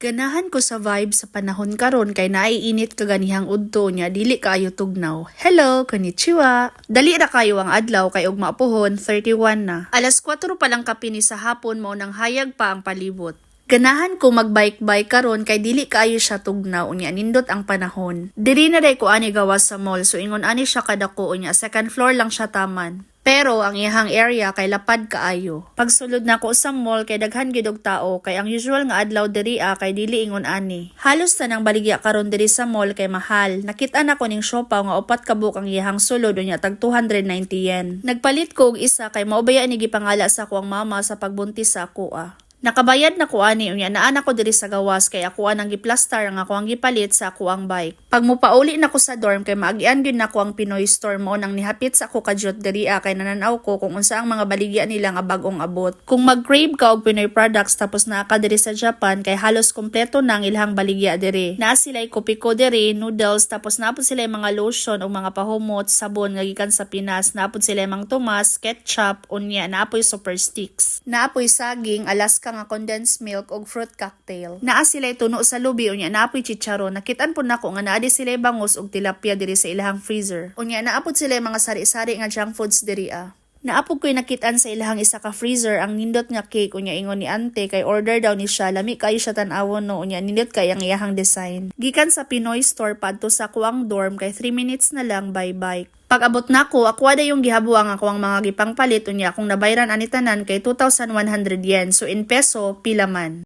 Ganahan ko sa vibe sa panahon karon kay naiinit kaganihang udto niya dili kaayo tugnaw. Hello, konnichiwa. Dali ra kayo ang adlaw kay ug maapuhon 31 na. Alas 4 pa lang kapini sa hapon mao nang hayag pa ang palibot. Ganahan ko magbike-bike karon kay dili kaayo siya tugnaw unya nindot ang panahon. Diri na day ko ani gawas sa mall so ingon ani siya kadako unya second floor lang siya taman. Pero ang iyang area kay lapad kaayo. Pagsulod na ko sa mall kay daghan gyud og tao kay ang usual nga adlaw diri kay dili ingon ani. Halos tanang baligya karon diri sa mall kay mahal. Nakita na ko ning siopaw nga 4 ka buok ang iyang sulod unya tag 290 yen. Nagpalit ko og isa kay maubaya ni gipangala sa ako ang mama sa pagbuntis sa ako Nakabayad na ko ani unya naa na ko diri sa gawas kay ako ang giplastar nga ako ang gipalit sa ako ang bike. Pag mupauli na ko sa dorm kay maagian gyud na ko ang Pinoy store mo nang nihapit sa ako kadyot diri kay nananaw ko kung unsa ang mga baligya nila nga bag-ong abot. Kung mag-crave ka og Pinoy products tapos naa ka diri sa Japan kay halos kompleto na ang ilahang baligya diri. Naa sila'y kopiko diri, noodles tapos naapod sila mga lotion o mga pahumot, sabon nga gikan sa Pinas, naapod sila mga tumas, ketchup, unya, naapoy super sticks. Naapoy saging, Alaska nga condensed milk og fruit cocktail. Naa sila'y tuno sa lubi unya naapoy chicharon. Nakitaan po nako nga naa di sila'y bangus og tilapia diri sa ilahang freezer. Unya naapod sila'y mga sari-sari nga junk foods diri Naapog ko'y nakitaan sa ilahang isa ka freezer ang nindot nga cake unya ingon ni ante kay order daw ni siya lami kayo siya tan-awon no unya nindot kay ang iyahang design. Gikan sa Pinoy store padto sa kuang dorm kay 3 minutes na lang by bike. Pag abot nako, ako ada yung gihabuang ako ang mga gipangpalit unya akong nabayran ani tanan kay 2,100 yen. So in peso, pila man.